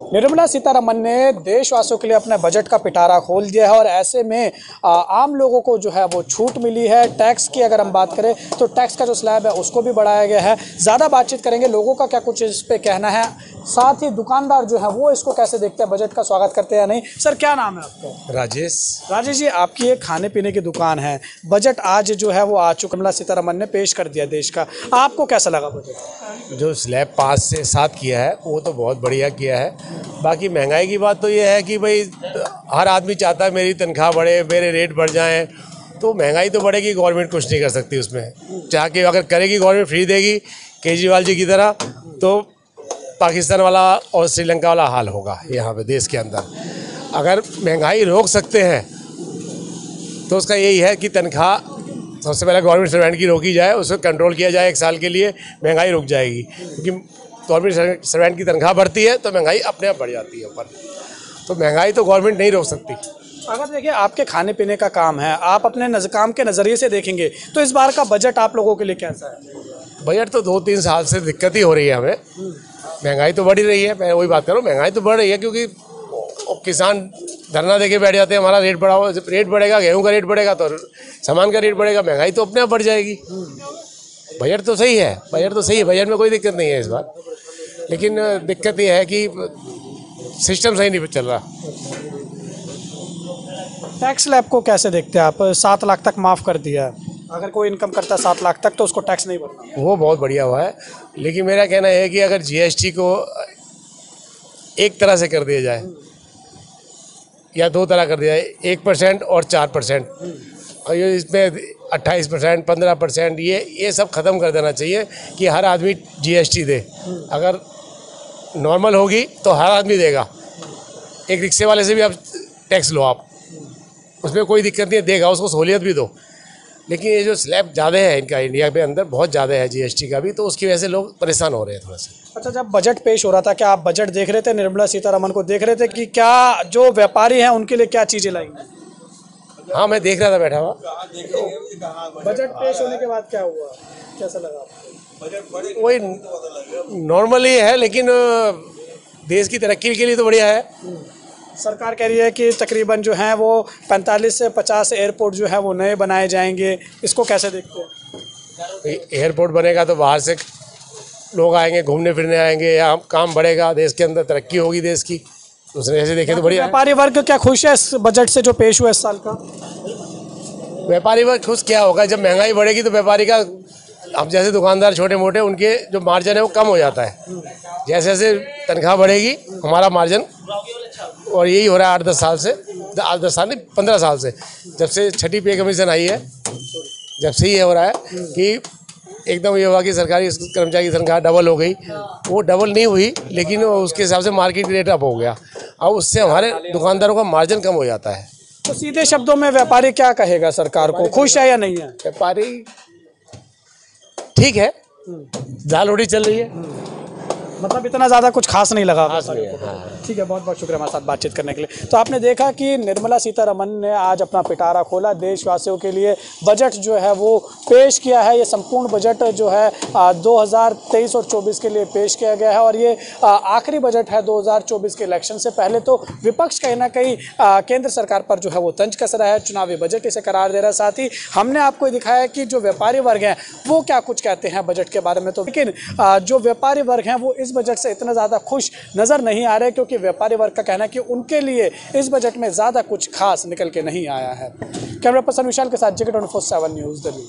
निर्मला सीतारमन ने देशवासियों के लिए अपने बजट का पिटारा खोल दिया है और ऐसे में आम लोगों को जो है वो छूट मिली है। टैक्स की अगर हम बात करें तो टैक्स का जो स्लैब है उसको भी बढ़ाया गया है। ज़्यादा बातचीत करेंगे, लोगों का क्या कुछ इस पे कहना है, साथ ही दुकानदार जो है वो इसको कैसे देखते हैं, बजट का स्वागत करते हैं या नहीं। सर क्या नाम है आपका? राजेश जी, आपकी एक खाने पीने की दुकान है, बजट आज जो है वो आ चुका, निर्मला सीतारमन ने पेश कर दिया देश का, आपको कैसा लगा बजट? जो स्लैब 5 से 7 किया है वो तो बहुत बढ़िया किया है। बाकी महंगाई की बात तो ये है कि भाई हर आदमी चाहता है मेरी तनख्वाह बढ़े, मेरे रेट बढ़ जाएं, तो महंगाई तो बढ़ेगी, गवर्नमेंट कुछ नहीं कर सकती उसमें। चाह के अगर करेगी गवर्नमेंट फ्री देगी केजरीवाल जी की तरह, तो पाकिस्तान वाला और श्रीलंका वाला हाल होगा यहाँ पे देश के अंदर। अगर महंगाई रोक सकते हैं तो उसका यही है कि तनख्वाह सबसे पहले गवर्नमेंट सर्वेंट की रोकी जाए, उसको कंट्रोल किया जाए, 1 साल के लिए महंगाई रुक जाएगी। क्योंकि गवर्नमेंट सर्वेंट की तनख्वाह बढ़ती है तो महंगाई अपने आप बढ़ जाती है ऊपर, तो महंगाई तो गवर्नमेंट नहीं रोक सकती। अगर देखिए आपके खाने पीने का काम है, आप अपने काम के नज़रिए से देखेंगे तो इस बार का बजट आप लोगों के लिए कैसा है? बजट तो 2-3 साल से दिक्कत ही हो रही है हमें। महंगाई तो बढ़ ही रही है, मैं वही बात करूँ, महंगाई तो बढ़ रही है क्योंकि किसान धरना देके बैठ जाते हैं, हमारा रेट बढ़ाओ। रेट बढ़ेगा, गेहूं का रेट बढ़ेगा तो सामान का रेट बढ़ेगा, महंगाई तो अपने आप बढ़ जाएगी। बजट तो सही है, बजट में कोई दिक्कत नहीं है इस बार, लेकिन दिक्कत ये है कि सिस्टम सही नहीं चल रहा। टैक्स स्लैब को कैसे देखते हैं आप? 7 लाख तक माफ़ कर दिया है, अगर कोई इनकम करता है 7 लाख तक तो उसको टैक्स नहीं भरना, वो बहुत बढ़िया हुआ है। लेकिन मेरा कहना है कि अगर जीएसटी को एक तरह से कर दिया जाए या 2 तरह कर दिया जाए, 1% और 4%, और ये इसमें 28%, 15%, ये सब ख़त्म कर देना चाहिए कि हर आदमी जीएसटी दे। अगर नॉर्मल होगी तो हर आदमी देगा। एक रिक्शे वाले से भी आप टैक्स लो, आप उसमें कोई दिक्कत नहीं है, देगा, उसको सहूलियत भी दो। लेकिन ये जो स्लैब ज़्यादा है इनका, इंडिया के अंदर बहुत ज़्यादा है जीएसटी का भी, तो उसकी वजह से लोग परेशान हो रहे हैं थोड़ा सा। अच्छा, जब बजट पेश हो रहा था क्या आप बजट देख रहे थे, निर्मला सीतारमन को देख रहे थे कि क्या जो व्यापारी हैं उनके लिए क्या चीज़ें लाएंगे? हाँ, मैं देख रहा था बैठा हुआ। बजट पेश होने के बाद क्या हुआ, कैसा लगा आपको? वही नॉर्मली है, लेकिन देश की तरक्की के लिए तो बढ़िया है। सरकार कह रही है कि तकरीबन जो है वो 45 से 50 एयरपोर्ट जो है वो नए बनाए जाएंगे, इसको कैसे देखते हैं? एयरपोर्ट बनेगा तो बाहर से लोग आएंगे, घूमने फिरने आएंगे, यहाँ काम बढ़ेगा, देश के अंदर तरक्की होगी देश की। दूसरे ऐसे देखें तो बढ़िया। व्यापारी वर्ग क्या खुश है इस बजट से जो पेश हुआ इस साल का? व्यापारी वर्ग खुश क्या होगा, जब महंगाई बढ़ेगी तो व्यापारी का, हम जैसे दुकानदार छोटे मोटे, उनके जो मार्जिन है वो कम हो जाता है। जैसे जैसे तनख्वाह बढ़ेगी हमारा मार्जिन, और यही हो रहा है 8-10 साल से, 8-10 साल नहीं 15 साल से, जब से छठी पे कमीशन आई है, जब से ये हो रहा है कि एकदम ये हुआ कि सरकारी कर्मचारी की तनख्वाह डबल हो गई। वो डबल नहीं हुई, लेकिन उसके हिसाब से मार्केट रेट अप हो गया, और उससे हमारे दुकानदारों का मार्जिन कम हो जाता है। तो सीधे शब्दों में व्यापारी क्या कहेगा सरकार को, खुश है या नहीं है? व्यापारी ठीक है, दाल रोटी चल रही है, मतलब इतना ज़्यादा कुछ खास नहीं लगा। हाँ। ठीक है, बहुत बहुत शुक्रिया हमारे साथ बातचीत करने के लिए। तो आपने देखा कि निर्मला सीतारमन ने आज अपना पिटारा खोला, देशवासियों के लिए बजट जो है वो पेश किया है। ये संपूर्ण बजट जो है 2023 और 24 के लिए पेश किया गया है, और ये आखिरी बजट है 2024 के इलेक्शन से पहले। तो विपक्ष कहीं ना कहीं केंद्र सरकार पर जो है वो तंज कस रहा है, चुनावी बजट इसे करार दे रहा है। साथ ही हमने आपको दिखाया कि जो व्यापारी वर्ग हैं वो क्या कुछ कहते हैं बजट के बारे में। तो लेकिन जो व्यापारी वर्ग हैं वो इस बजट से इतना ज़्यादा खुश नज़र नहीं आ रहे, क्योंकि व्यापारी वर्ग का कहना है कि उनके लिए इस बजट में ज़्यादा कुछ खास निकल के नहीं आया है। कैमरा पर्सन विशाल के साथ जगत 24/7 न्यूज़ दिल्ली।